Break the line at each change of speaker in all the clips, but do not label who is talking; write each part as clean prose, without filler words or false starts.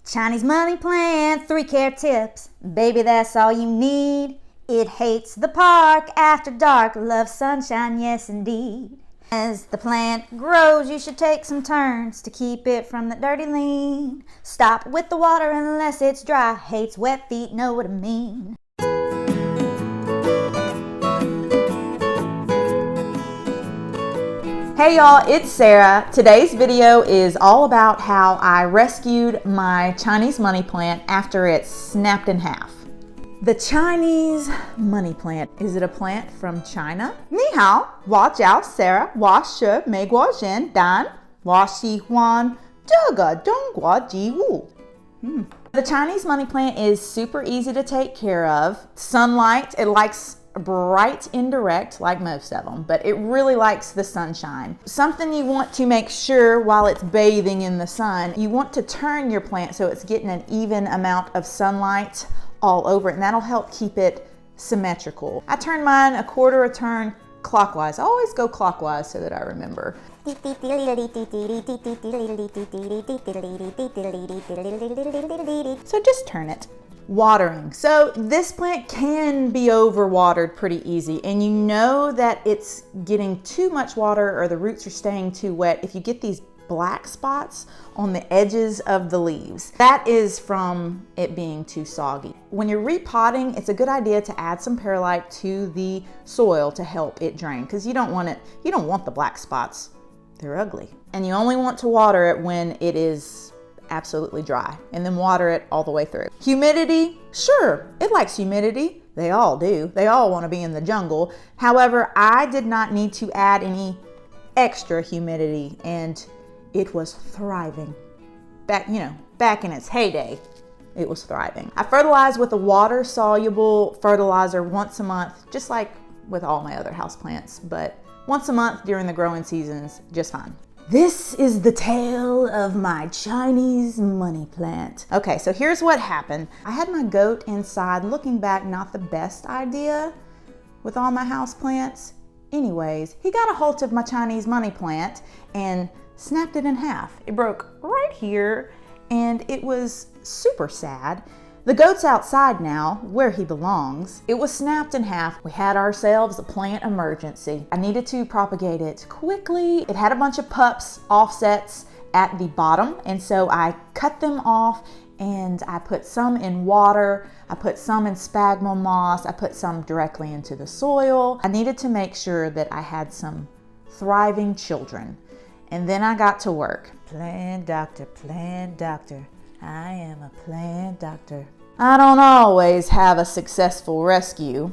Chinese money plant, 3 care tips. Baby, that's all you need. It hates the park after dark, loves sunshine, yes indeed. As the plant grows, you should take some turns to keep it from the dirty lean. Stop with the water unless it's dry, hates wet feet, know what I mean.
Hey y'all, it's Sarah. Today's video is all about how I rescued my Chinese money plant after it snapped in half. The Chinese money plant. Is it a plant from China? 你好，我叫 Sarah， 我是美国人，但我喜欢这个中国植物。The Chinese money plant is super easy to take care of. Sunlight, it likes bright indirect like most of them, but it really likes the sunshine. Something you want to make sure while it's bathing in the sun, you want to turn your plant so it's getting an even amount of sunlight all over it, and that'll help keep it symmetrical. I turn mine a quarter a turn clockwise. I always go clockwise so that I remember. So just turn it. Watering. So this plant can be overwatered pretty easy, and you know that it's getting too much water or the roots are staying too wet if you get these black spots on the edges of the leaves. That is from it being too soggy. When you're repotting, it's a good idea to add some perlite to the soil to help it drain, because you don't want the black spots. They're ugly. And you only want to water it when it is absolutely dry, and then water it all the way through. Humidity, sure, it likes humidity. They all do. They all want to be in the jungle. However, I did not need to add any extra humidity, and it was thriving. Back in its heyday, it was thriving. I fertilize with a water-soluble fertilizer once a month, just like with all my other houseplants, but once a month during the growing seasons, just fine. This is the tale of my Chinese money plant. Okay, so here's what happened. I had my goat inside. Looking back, not the best idea with all my houseplants. Anyways, he got a hold of my Chinese money plant and snapped it in half. It broke right here, and it was super sad. The goat's outside now, where he belongs. It was snapped in half. We had ourselves a plant emergency. I needed to propagate it quickly. It had a bunch of pups, offsets at the bottom, and so I cut them off and I put some in water. I put some in spag moss. I put some directly into the soil. I needed to make sure that I had some thriving children. And then I got to work. Plant doctor, I am a plant doctor. I don't always have a successful rescue,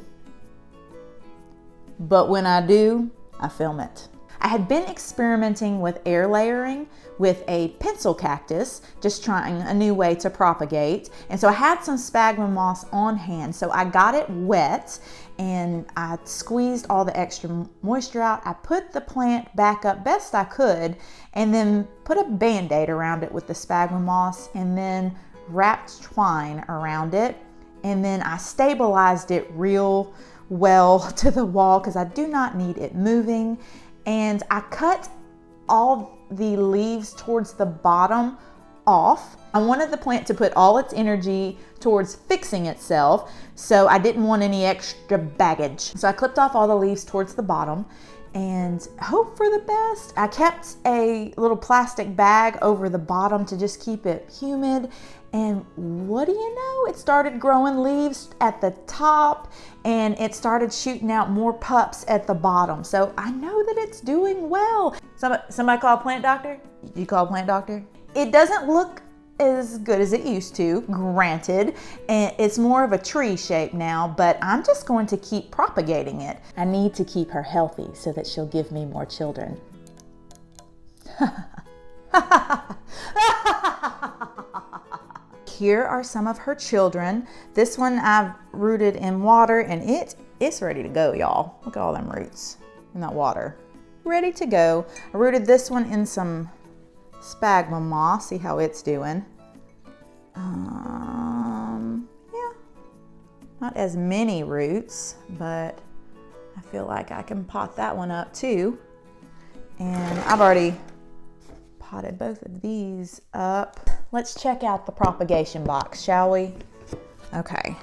but when I do, I film it. I had been experimenting with air layering with a pencil cactus, just trying a new way to propagate. And so I had some sphagnum moss on hand. So I got it wet and I squeezed all the extra moisture out. I put the plant back up best I could and then put a band-aid around it with the sphagnum moss and then wrapped twine around it. And then I stabilized it real well to the wall because I do not need it moving. And I cut all the leaves towards the bottom off. I wanted the plant to put all its energy towards fixing itself, so I didn't want any extra baggage. So I clipped off all the leaves towards the bottom and hope for the best. I kept a little plastic bag over the bottom to just keep it humid. And what do you know? It started growing leaves at the top and it started shooting out more pups at the bottom. So I know that it's doing well. Somebody call a plant doctor? You call a plant doctor? It doesn't look as good as it used to, granted. And it's more of a tree shape now, but I'm just going to keep propagating it. I need to keep her healthy so that she'll give me more children. Here are some of her children. This one I've rooted in water and it's ready to go, y'all. Look at all them roots in that water. Ready to go. I rooted this one in some spag moss. See how it's doing. Yeah, not as many roots, but I feel like I can pot that one up too. And I've already potted both of these up. let's check out the propagation box, shall we? Okay,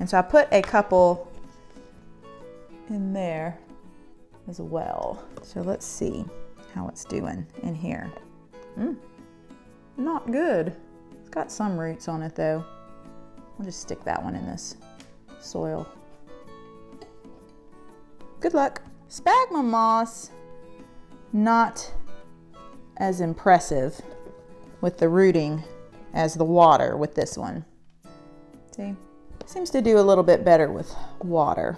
and so I put a couple in there as well. So let's see how it's doing in here. Not good. It's got some roots on it though. I'll just stick that one in this soil. Good luck. Sphagnum moss, not as impressive with the rooting as the water with this one. See, seems to do a little bit better with water.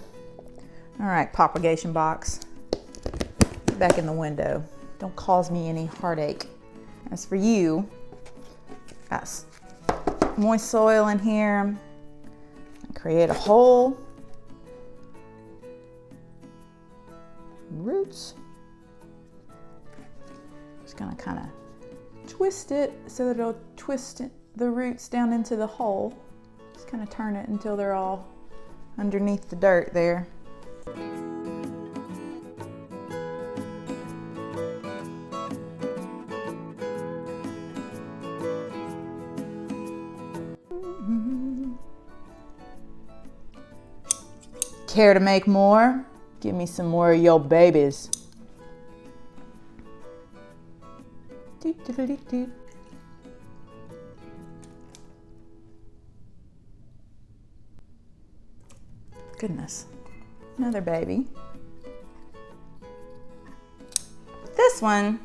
All right, propagation box, back in the window. Don't cause me any heartache. As for you, got moist soil in here. Create a hole. Roots. Just gonna kind of twist it so that it'll twist the roots down into the hole. Just kind of turn it until they're all underneath the dirt there. Care to make more? Give me some more of your babies. Goodness, another baby. This one,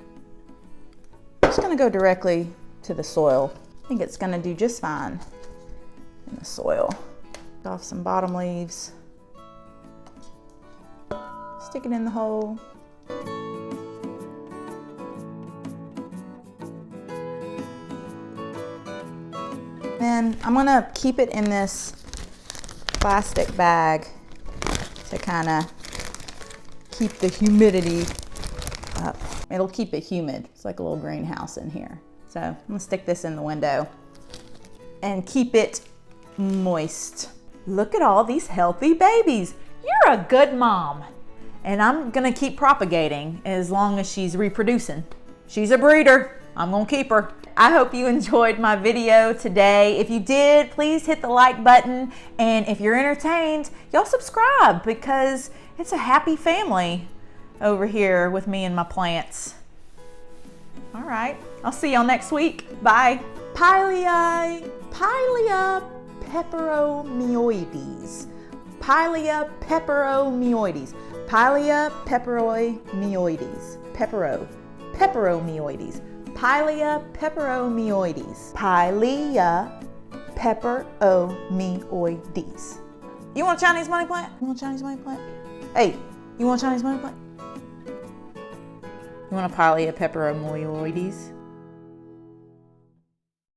I'm just gonna go directly to the soil. I think it's gonna do just fine in the soil. Off some bottom leaves. Stick it in the hole. Then I'm gonna keep it in this plastic bag to kind of keep the humidity up. It'll keep it humid. It's like a little greenhouse in here. So I'm gonna stick this in the window and keep it moist. Look at all these healthy babies. You're a good mom. And I'm gonna keep propagating as long as she's reproducing. She's a breeder, I'm gonna keep her. I hope you enjoyed my video today. If you did, please hit the like button. And if you're entertained, y'all subscribe because it's a happy family over here with me and my plants. All right, I'll see y'all next week. Bye. Pilea Peperomioides. Pilea Peperomioides. Pilea Peperomioides. Peperomioides. Pilea Peperomioides. Pilea Peperomioides. You want a Chinese money plant? You want a Chinese money plant? Hey, you want a Chinese money plant? You want a Pilea Peperomioides?